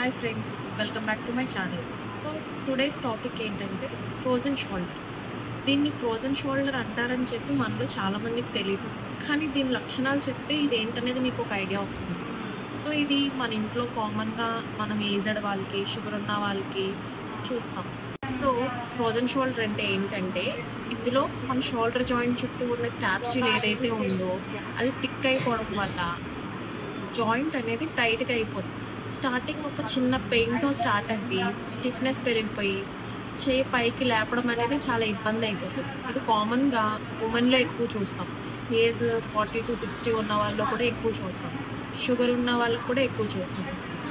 Hi friends, welcome back to my channel. So today's topic ఏంటంటే frozen shoulder. దీన్ని frozen shoulder అంటారని చెప్పి మనలో చాలా మందికి తెలియదు. కానీ దీని లక్షణాలు చెప్తే ఇది ఏంటనేది మీకు ఒక ఐడియా వస్తుంది. సో ఇది మన ఇంట్లో కామన్గా మనం ఏజ్డ్ వాళ్ళకి, షుగర్ ఉన్న వాళ్ళకి చూస్తాం. సో ఫ్రోజన్ షోల్డర్ అంటే ఏంటంటే ఇందులో మన షోల్డర్ జాయింట్ చుట్టూ ఉన్న క్యాప్సూల్ ఏదైతే ఉందో అది థిక్ అయిపోవడం వల్ల జాయింట్ అనేది టైట్గా అయిపోతుంది. స్టార్టింగ్ ఒక చిన్న పెయిన్తో స్టార్ట్ అయ్యి స్టిఫ్నెస్ పెరిగిపోయి చేయి పైకి లేపడం అనేది చాలా ఇబ్బంది అయిపోతుంది. ఇది కామన్గా ఉమెన్లో ఎక్కువ చూస్తాం. ఏజ్ 40 to 60 ఉన్న వాళ్ళు కూడా ఎక్కువ చూస్తాం. షుగర్ ఉన్న వాళ్ళకు కూడా ఎక్కువ చూస్తాం.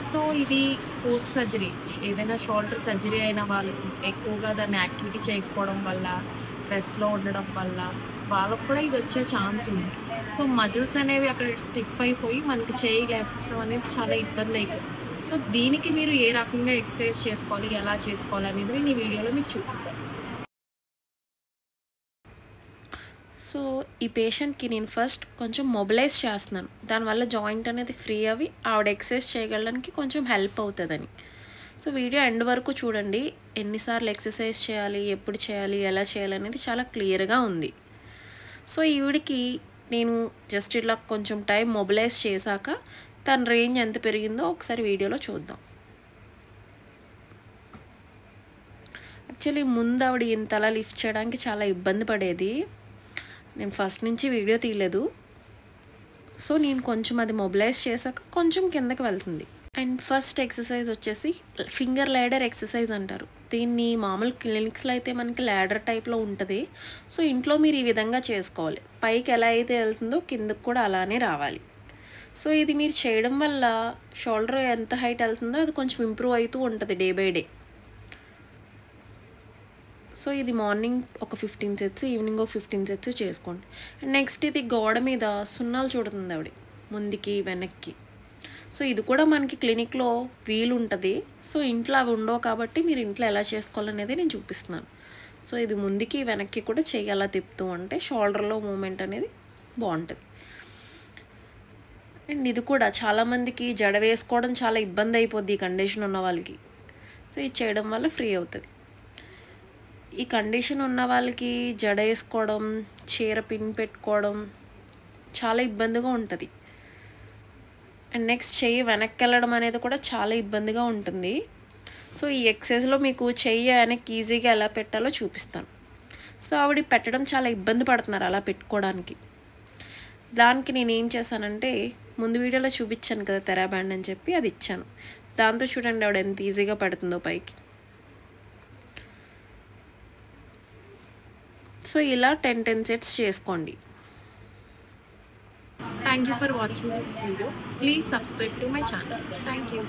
సో ఇది పోస్ట్ సర్జరీ, ఏదైనా షోల్డర్ సర్జరీ అయిన వాళ్ళు ఎక్కువగా దాన్ని యాక్టివిటీ చేయకపోవడం వల్ల, రెస్ట్లో ఉండడం వల్ల వాళ్ళకు కూడా ఇది వచ్చే ఛాన్స్ ఉంది. సో మజిల్స్ అనేవి అక్కడ స్టిఫ్ అయిపోయి మనకి చేయి లేపడం అనేది చాలా ఇబ్బంది అయిపోయింది. సో దీనికి మీరు ఏ రకంగా ఎక్సర్సైజ్ చేసుకోవాలి, ఎలా చేసుకోవాలి అనేది నేను ఈ వీడియోలో మీకు చూపిస్తాను. సో ఈ పేషెంట్కి నేను ఫస్ట్ కొంచెం మొబిలైజ్ చేస్తున్నాను, దానివల్ల జాయింట్ అనేది ఫ్రీ అవి ఆవిడ ఎక్సర్సైజ్ చేయగలడానికి కొంచెం హెల్ప్ అవుతుందని. సో వీడియో ఎండ్ వరకు చూడండి. ఎన్నిసార్లు ఎక్సర్సైజ్ చేయాలి, ఎప్పుడు చేయాలి, ఎలా చేయాలి అనేది చాలా క్లియర్గా ఉంది. సో ఈవిడికి నేను జస్ట్ ఇలా కొంచెం టైం మొబిలైజ్ చేశాక తన రేంజ్ ఎంత పెరిగిందో ఒకసారి వీడియోలో చూద్దాం. యాక్చువల్లీ ముందు ఆవిడ ఇంతలా లిఫ్ట్ చేయడానికి చాలా ఇబ్బంది పడేది. నేను ఫస్ట్ నుంచి వీడియో తీయలేదు. సో నేను కొంచెం అది మొబిలైజ్ చేశాక కొంచెం కిందకి వెళ్తుంది. అండ్ ఫస్ట్ ఎక్సర్సైజ్ వచ్చేసి ఫింగర్ ల్యాడర్ ఎక్సర్సైజ్ అంటారు. దీన్ని మామూలు క్లినిక్స్లో అయితే మనకి ల్యాడర్ టైప్లో ఉంటుంది. సో ఇంట్లో మీరు ఈ విధంగా చేసుకోవాలి. పైకి ఎలా అయితే వెళ్తుందో కిందకు కూడా అలానే రావాలి. సో ఇది మీరు చేయడం వల్ల షోల్డర్ ఎంత హైట్ వెళ్తుందో అది కొంచెం ఇంప్రూవ్ అవుతూ ఉంటుంది డే బై డే. సో ఇది మార్నింగ్ ఒక 15 sets, ఈవినింగ్ ఒక 15 sets చేసుకోండి. అండ్ నెక్స్ట్ ఇది గోడ మీద సున్నాలు చూడుతుంది ఆవిడ ముందుకి వెనక్కి. సో ఇది కూడా మనకి క్లినిక్లో వీలు ఉంటుంది. సో ఇంట్లో అవి ఉండవు కాబట్టి మీరు ఇంట్లో ఎలా చేసుకోవాలనేది నేను చూపిస్తున్నాను. సో ఇది ముందుకి వెనక్కి కూడా చేయాలా తిప్పుతూ అంటే షోల్డర్లో మూమెంట్ అనేది బాగుంటుంది. అండ్ ఇది కూడా చాలామందికి జడ వేసుకోవడం చాలా ఇబ్బంది అయిపోద్ది ఈ కండిషన్ ఉన్న వాళ్ళకి. సో ఇది చేయడం వల్ల ఫ్రీ అవుతుంది. ఈ కండిషన్ ఉన్న వాళ్ళకి జడ వేసుకోవడం, చీర పిన్ పెట్టుకోవడం చాలా ఇబ్బందిగా ఉంటుంది. అండ్ నెక్స్ట్ చెయ్యి వెనక్కి వెళ్ళడం అనేది కూడా చాలా ఇబ్బందిగా ఉంటుంది. సో ఈ ఎక్సర్సైజ్లో మీకు చెయ్యి వెనక్కి ఈజీగా ఎలా పెట్టాలో చూపిస్తాను. సో ఆవిడ పెట్టడం చాలా ఇబ్బంది పడుతున్నారు అలా పెట్టుకోవడానికి. దానికి నేను ఏం చేశానంటే ముందు వీడియోలో చూపించాను కదా తెరా బ్యాండ్ అని చెప్పి, అది ఇచ్చాను. దాంతో చూడండి ఆవిడ ఎంత ఈజీగా పడుతుందో పైకి. సో ఇలా 10 sets చేసుకోండి. Thank you for watching this video. Please subscribe to my channel. Thank you.